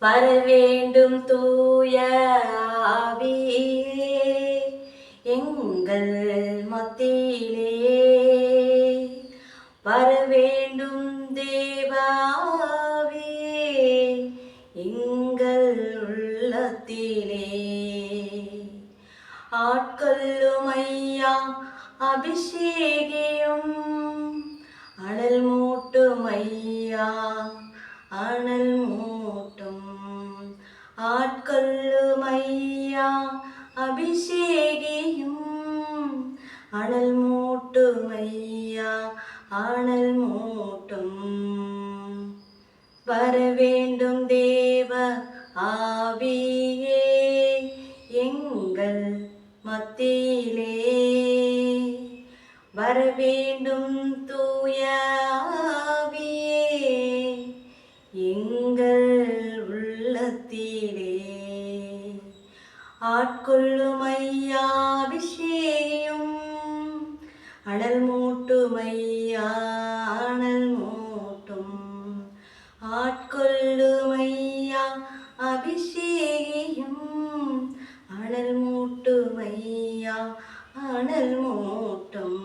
வரவேண்டும் தூய ஆவியே எங்கள் மத்தியிலே வரவேண்டும் தேவ ஆவியே எங்கள் உள்ளத்திலே ஆட்கொள்ளும் ஐயா அபிஷேகியும் அனல் மூட்டும் ஐயா அனல் மூட்டும் ஆட்கொள்ளும் ஐயா அபிஷேகியும் அனல் மூட்டும் ஐயா அனல் மூட்டும் வரவேண்டும் தேவ ஆவியே எங்கள் மத்தியிலே வரவேண்டும் தூய ஆவியே எங்கள் உள்ளத்திலே ஆட்கொள்ளும் ஐயா அபிஷேகம் அனல் மூட்டும் ஐயா அனல் மூட்டும் ஆட்கொள்ளும் ஐயா அபிஷேகம் அனல் மூட்டும் ஐயா அனல் மூட்டும்